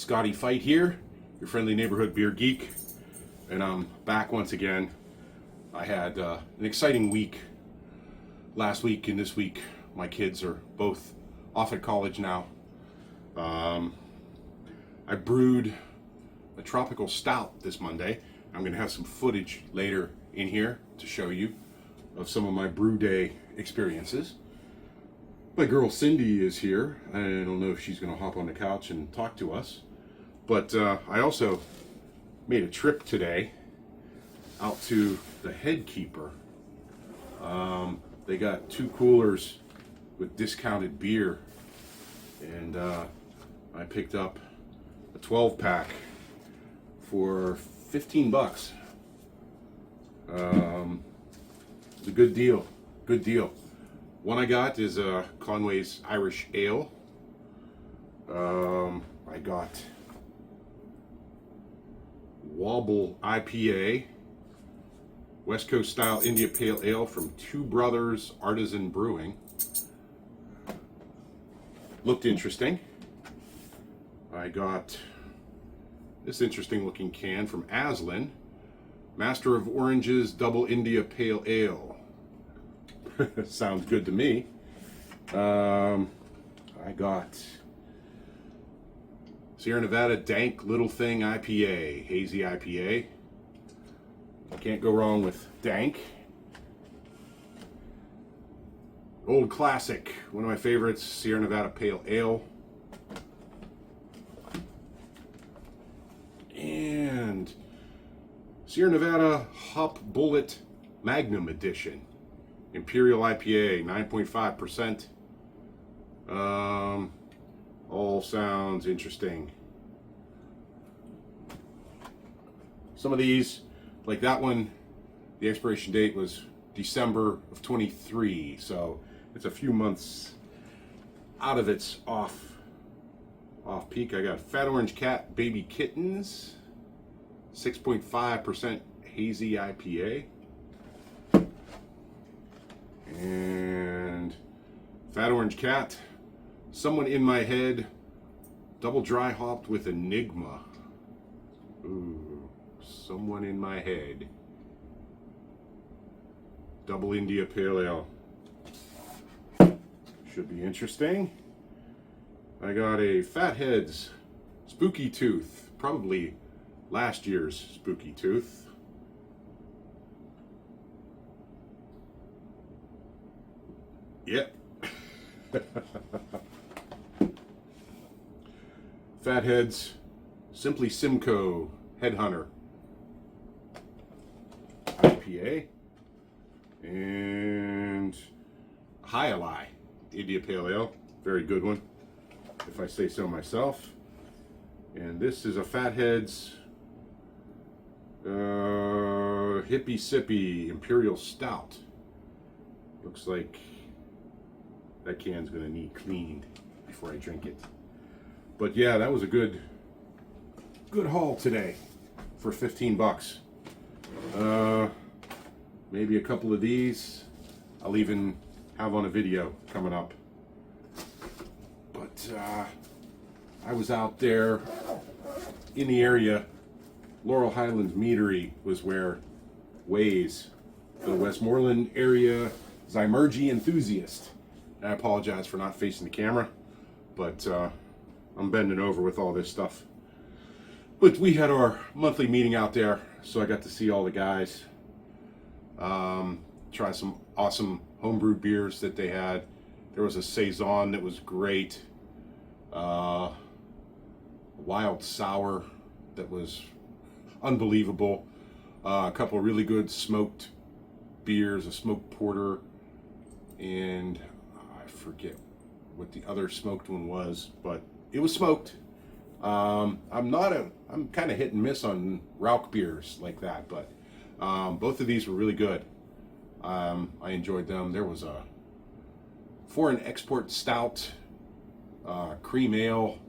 Scotty Fight here, your friendly neighborhood beer geek, and I'm back once again. I had an exciting week last week and this week. My kids are both off at college now. I brewed a tropical stout this Monday. I'm going to have some footage later in here to show you of some of my brew day experiences. My girl Cindy is here. I don't know if she's going to hop on the couch and talk to us. But I also made a trip today out to the Headkeeper. They got 2 coolers with discounted beer. And I picked up a 12-pack for 15 bucks. It's a good deal. Good deal. One I got is Conway's Irish Ale. I got Wobble IPA, West Coast style India Pale Ale from Two Brothers Artisan Brewing. Looked interesting. I got this interesting looking can from Aslan, Master of Oranges Double India Pale Ale. Sounds good to me. I got Sierra Nevada Dank Little Thing IPA, hazy IPA. Can't go wrong with dank. Old classic, one of my favorites, Sierra Nevada Pale Ale. And Sierra Nevada Hop Bullet Magnum Edition, Imperial IPA, 9.5%. All sounds interesting. Some of these, like that one, the expiration date was December of 23, so it's a few months out of its off peak. I got Fat Orange Cat Baby Kittens, 6.5% hazy IPA. And Fat Orange Cat, Someone in My Head, double dry hopped with Enigma. Ooh, Someone in My Head. Double India Pale Ale. Should be interesting. I got a Fatheads Spooky Tooth, probably last year's Spooky Tooth. Yep. Fatheads Simply Simcoe Headhunter IPA. And Highlight India Pale Ale, very good one, if I say so myself. And this is a Fatheads Hippie Sippy Imperial Stout. Looks like that can's gonna need cleaned before I drink it. But yeah, that was a good haul today for 15 bucks. Maybe a couple of these I'll even have on a video coming up. But I was out there in the area. Laurel Highlands Meadery was where Waze, the Westmoreland area Zymergy enthusiast. I apologize for not facing the camera, but I'm bending over with all this stuff. But we had our monthly meeting out there, so I got to see all the guys. Try some awesome homebrewed beers that they had. There was a Saison that was great. Wild Sour that was unbelievable. A couple of really good smoked beers, a smoked porter, and I forget what the other smoked one was, but it was smoked. I'm kind of hit and miss on Rauch beers like that, but both of these were really good. I enjoyed them. There was a foreign export stout, cream ale,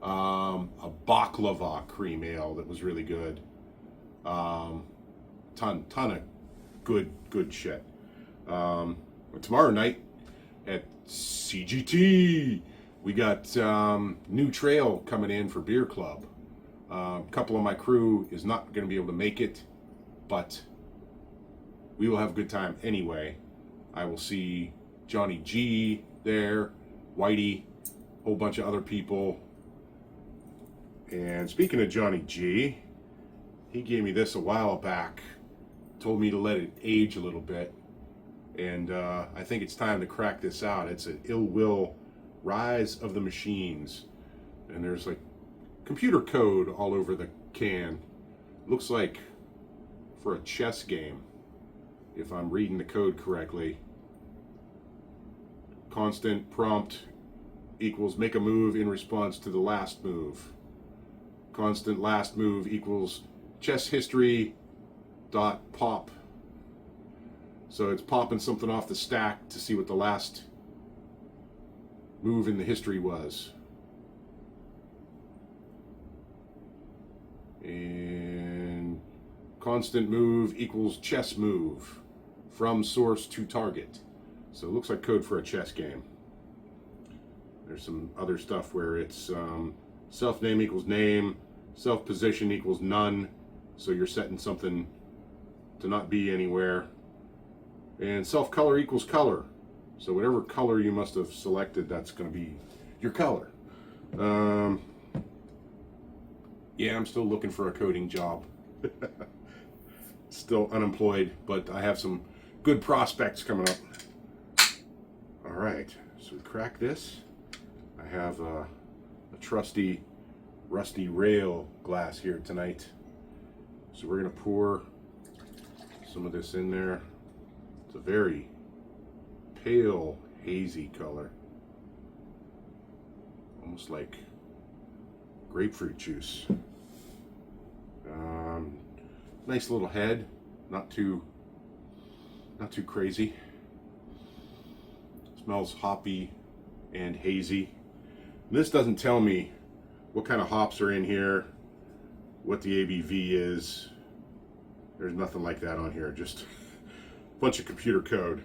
a baklava cream ale that was really good. Ton of good shit. Tomorrow night at CGT, We got new trail coming in for Beer Club. A couple of my crew is not going to be able to make it, but we will have a good time anyway. I will see Johnny G there, Whitey, a whole bunch of other people. And speaking of Johnny G, he gave me this a while back, told me to let it age a little bit, and I think it's time to crack this out. It's an Ill Will Rise of the Machines, and there's like computer code all over the can. Looks like for a chess game, if I'm reading the code correctly. Constant prompt equals make a move in response to the last move. Constant last move equals chess history dot pop. So it's popping something off the stack to see what the last move in the history was. And constant move equals chess move from source to target. So it looks like code for a chess game. There's some other stuff where it's self name equals name, self position equals none. So you're setting something to not be anywhere. And self color equals color. So whatever color you must have selected, that's going to be your color. Yeah, I'm still looking for a coding job. Still unemployed, but I have some good prospects coming up. All right, so we crack this. I have a trusty rusty rail glass here tonight. So we're going to pour some of this in there. It's a very pale, hazy color. Almost like grapefruit juice. Nice little head, not too crazy. Smells hoppy and hazy. This doesn't tell me what kind of hops are in here, what the ABV is. There's nothing like that on here, just a bunch of computer code.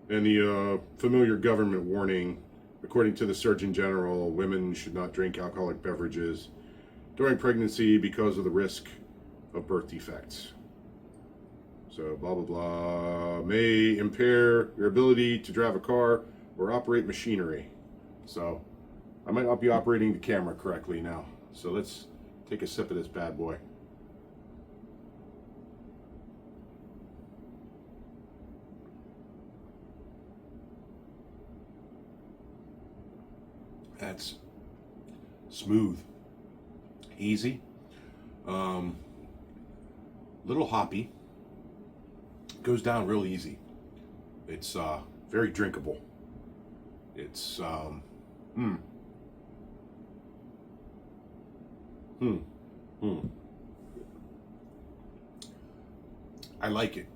And the familiar government warning, according to the Surgeon General, women should not drink alcoholic beverages during pregnancy because of the risk of birth defects. So blah blah blah, may impair your ability to drive a car or operate machinery. So I might not be operating the camera correctly now. So let's take a sip of this bad boy. That's smooth, easy, little hoppy, goes down real easy. It's very drinkable. It's I like it.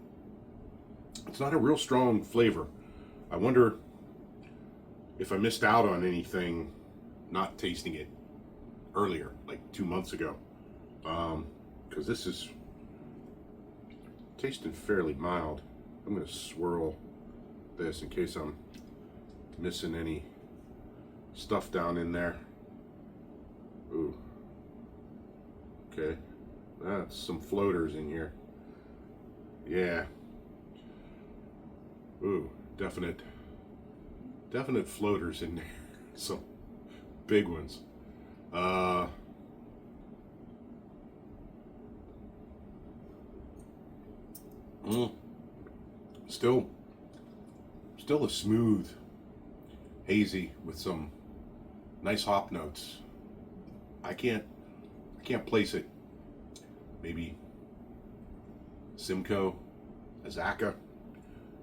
It's not a real strong flavor. I wonder if I missed out on anything not tasting it earlier, like 2 months ago, because this is tasting fairly mild. I'm going to swirl this in case I'm missing any stuff down in there. Ooh. Okay. That's some floaters in here. Yeah. Ooh, definite floaters in there. Some big ones. Still a smooth, hazy with some nice hop notes. I can't place it. Maybe Simcoe, Azaka.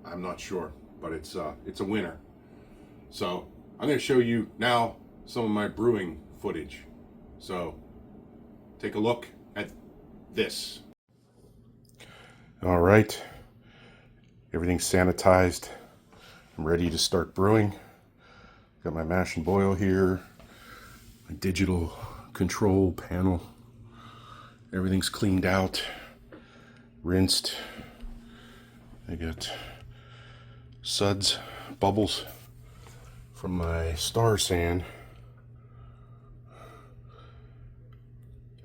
I'm not sure, but it's a winner. So I'm going to show you now some of my brewing footage. So take a look at this. All right, everything's sanitized. I'm ready to start brewing. Got my mash and boil here, my digital control panel. Everything's cleaned out, rinsed. I got suds, bubbles from my Star San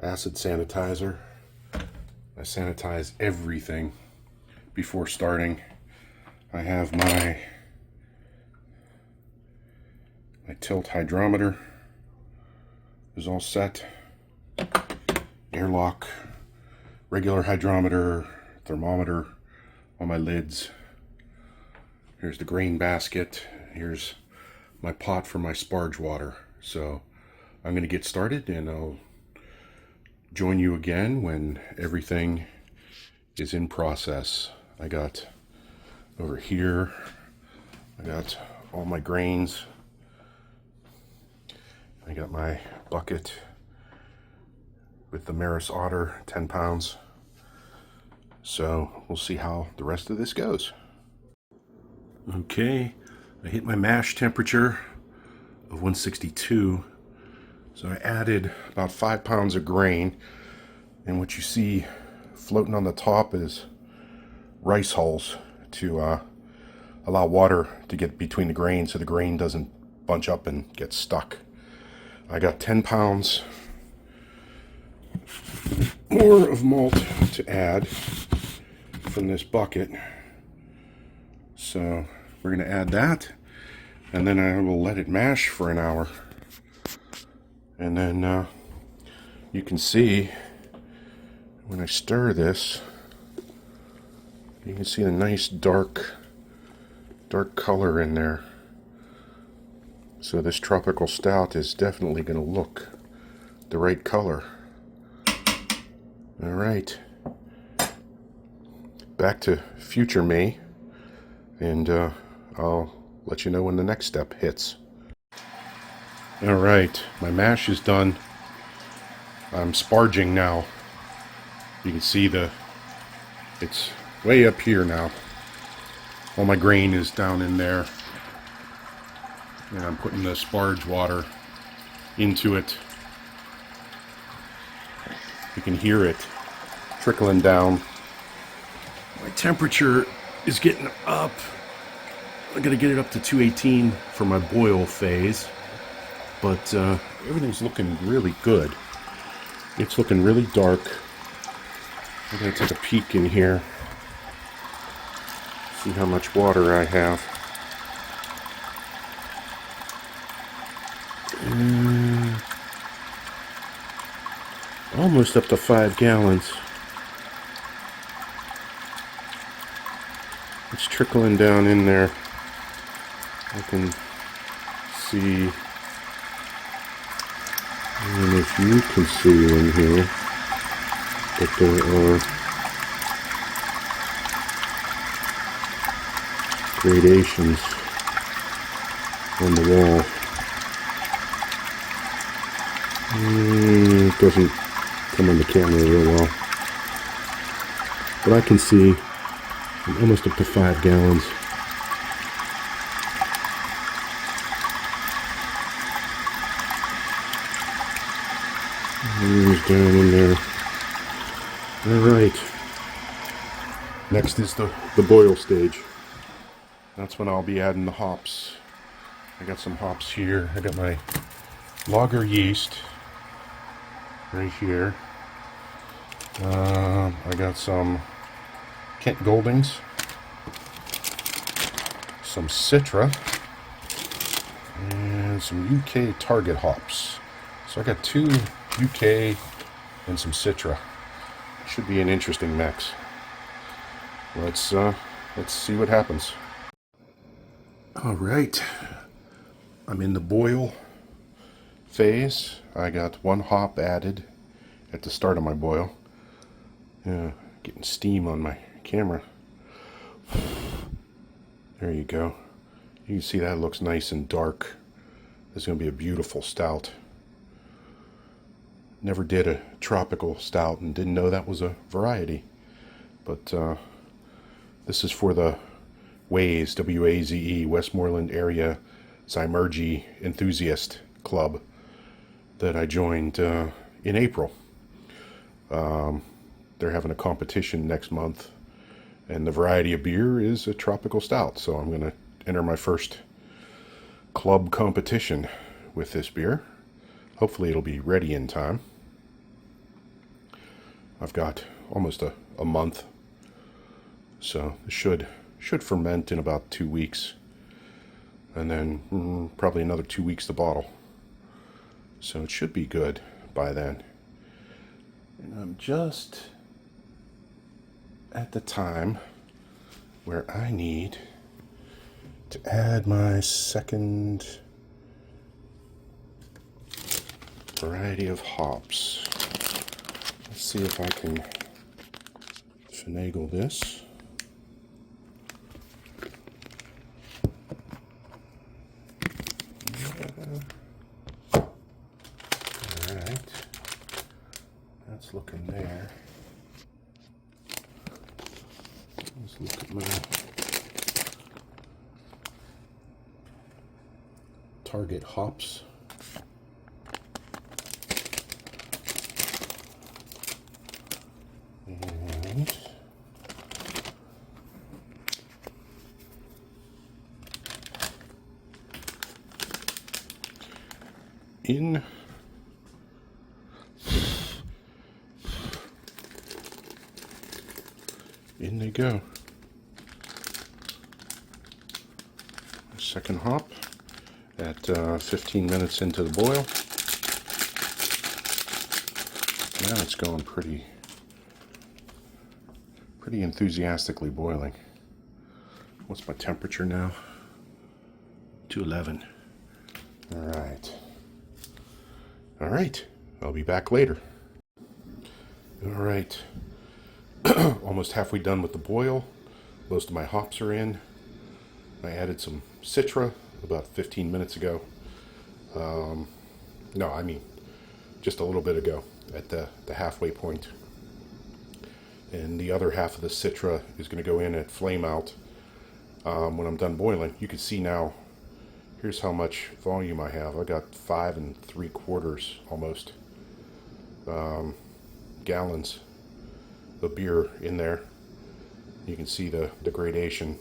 acid sanitizer. I sanitize everything before starting. I have my tilt hydrometer is all set. Airlock, regular hydrometer, thermometer on my lids. Here's the grain basket. Here's my pot for my sparge water. So I'm going to get started, and I'll join you again when everything is in process. I got over here, I got all my grains. I got my bucket with the Maris Otter, 10 pounds. So we'll see how the rest of this goes. Okay, I hit my mash temperature of 162. So I added about 5 pounds of grain, and what you see floating on the top is rice hulls to allow water to get between the grain so the grain doesn't bunch up and get stuck. I got 10 pounds more of malt to add from this bucket. So we're going to add that, and then I will let it mash for an hour. And then you can see when I stir this, you can see a nice dark color in there. So this tropical stout is definitely going to look the right color. All right, back to future me, and I'll let you know when the next step hits. All right, my mash is done. I'm sparging now. You can see it's way up here now. All my grain is down in there. And I'm putting the sparge water into it. You can hear it trickling down. My temperature is getting up. I'm gonna get it up to 218 for my boil phase. But everything's looking really good. It's looking really dark. I'm gonna take a peek in here. See how much water I have. Almost up to 5 gallons. It's trickling down in there. I can see, and if you can see in here, that there are gradations on the wall. It doesn't come on the camera real well, but I can see I'm almost up to 5 gallons. It's down in there. Alright. Next is the boil stage. That's when I'll be adding the hops. I got some hops here. I got my lager yeast right here. I got some Kent Goldings, some Citra, and some UK Target hops. So I got 2 UK and some Citra. Should be an interesting mix. Let's see what happens. All right, I'm in the boil phase. I got 1 hop added at the start of my boil. Getting steam on my camera. There you go. You can see that looks nice and dark. This is going to be a beautiful stout. Never did a tropical stout and didn't know that was a variety. But this is for the WAZE, W-A-Z-E, Westmoreland Area Zymurgy Enthusiast Club that I joined in April. They're having a competition next month, and the variety of beer is a tropical stout. So I'm going to enter my first club competition with this beer. Hopefully it'll be ready in time. I've got almost a month, so it should ferment in about 2 weeks, and then probably another 2 weeks to bottle. So it should be good by then. And I'm just at the time where I need to add my second variety of hops. Let's see if I can finagle this. Alright, that's looking there. Let's look at my target hops. And in they go. Second hop at 15 minutes into the boil. Now it's going pretty enthusiastically boiling. What's my temperature now? 211. All right, I'll be back later. All right, almost halfway done with the boil. Most of my hops are in. I added some Citra about 15 minutes ago. No, I mean just a little bit ago at the halfway point. And the other half of the Citra is going to go in at flame out when I'm done boiling. You can see now, here's how much volume I have. I got 5 3/4 almost gallons of beer in there. You can see the gradation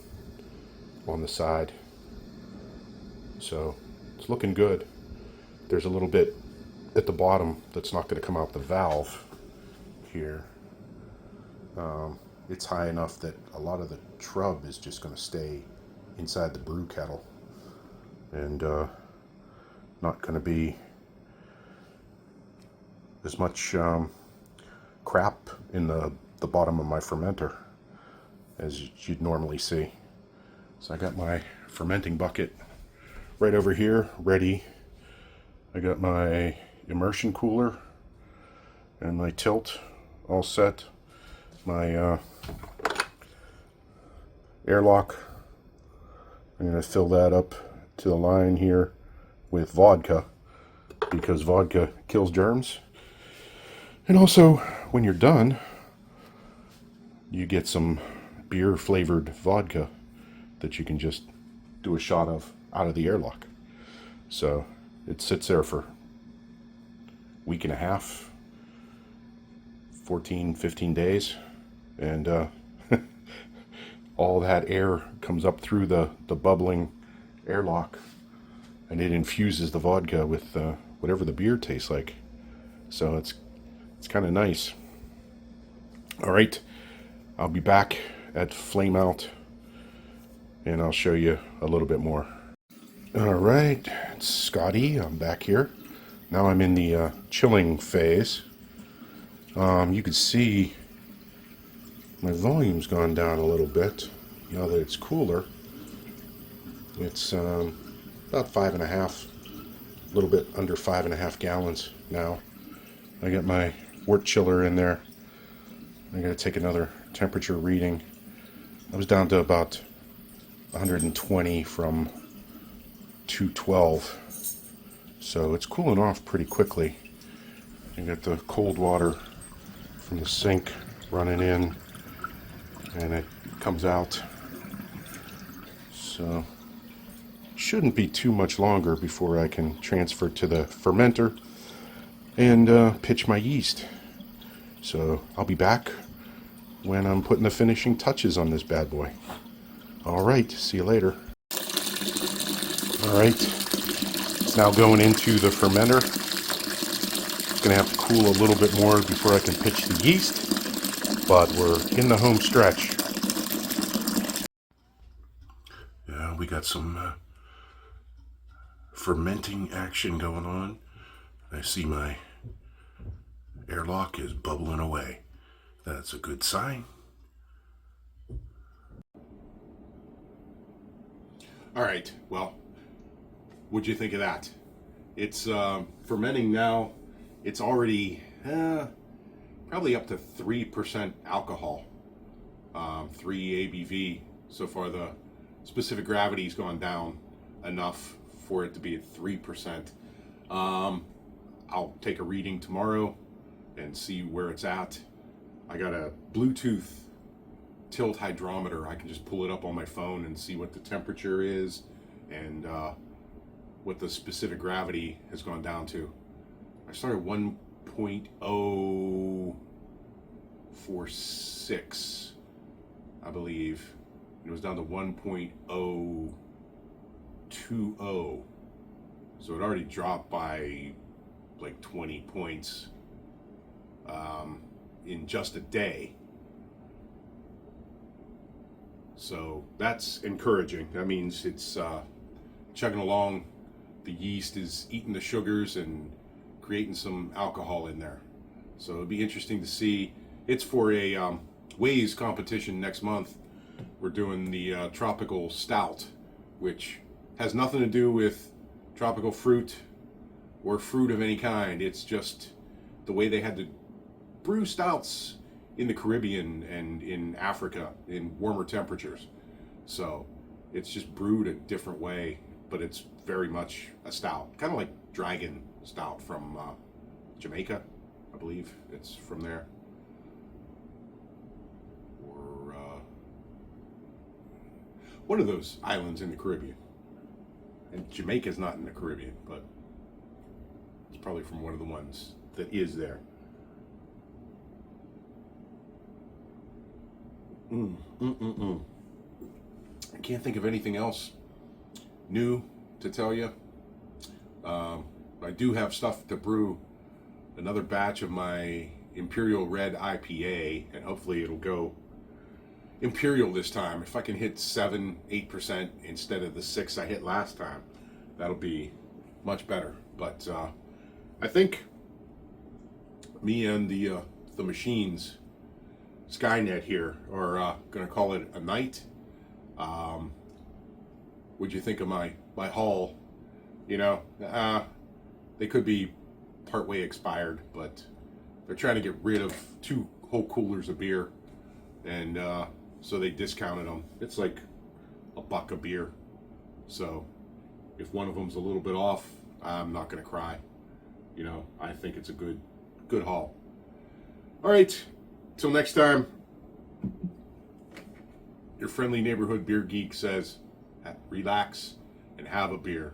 on the side. So it's looking good. There's a little bit at the bottom that's not going to come out the valve here. It's high enough that a lot of the trub is just going to stay inside the brew kettle, and not going to be as much crap in the bottom of my fermenter as you'd normally see. So I got my fermenting bucket right over here ready. I got my immersion cooler and my tilt all set. My airlock, I'm going to fill that up to the line here with vodka, because vodka kills germs. And also, when you're done, you get some beer flavored vodka that you can just do a shot of out of the airlock. So it sits there for a week and a half, 14, 15 days, and all that air comes up through the bubbling airlock, and it infuses the vodka with whatever the beer tastes like. So it's kind of nice. All right, I'll be back at flame out, and I'll show you a little bit more. All right, it's Scotty. I'm back here. Now I'm in the chilling phase. You can see my volume's gone down a little bit now that it's cooler. It's about 5.5, a little bit under 5.5 gallons now. I got my wort chiller in there. I gotta take another temperature reading. I was down to about 120 from 212, so it's cooling off pretty quickly. You got the cold water from the sink running in, and it comes out. So shouldn't be too much longer before I can transfer to the fermenter and pitch my yeast. So I'll be back when I'm putting the finishing touches on this bad boy. All right, see you later. All right, It's now going into the fermenter. It's going to have to cool a little bit more before I can pitch the yeast, but we're in the home stretch. Yeah, we got some fermenting action going on. I see my airlock is bubbling away. That's a good sign. All right, well, what'd you think of that? It's fermenting now. It's already probably up to 3% alcohol, 3 ABV. So far, the specific gravity's gone down enough for it to be at 3%. I'll take a reading tomorrow and see where it's at. I got a Bluetooth tilt hydrometer. I can just pull it up on my phone and see what the temperature is and what the specific gravity has gone down to. I started 1.046, I believe. It was down to 1.020. So it already dropped by like 20 points in just a day. So that's encouraging. That means it's chugging along. The yeast is eating the sugars and creating some alcohol in there. So it'll be interesting to see. It's for a Waze competition next month. We're doing the tropical stout, which has nothing to do with tropical fruit or fruit of any kind. It's just the way they had to brew stouts in the Caribbean and in Africa in warmer temperatures. So it's just brewed a different way, but it's very much a stout, kind of like Dragon Stout from Jamaica, I believe it's from there, or one of those islands in the Caribbean. And Jamaica's not in the Caribbean, but it's probably from one of the ones that is there. I can't think of anything else new to tell you. I do have stuff to brew another batch of my Imperial Red IPA, and hopefully it'll go Imperial this time. If I can hit 7-8% instead of the 6 I hit last time, that'll be much better. But I think me and the machines, Skynet here, are going to call it a night. What'd you think of my haul? You know, they could be partway expired, but they're trying to get rid of 2 whole coolers of beer, and so they discounted them. It's like $1 a beer. So if one of them's a little bit off, I'm not going to cry. You know, I think it's a good haul. All right, till next time. Your friendly neighborhood beer geek says, relax and have a beer.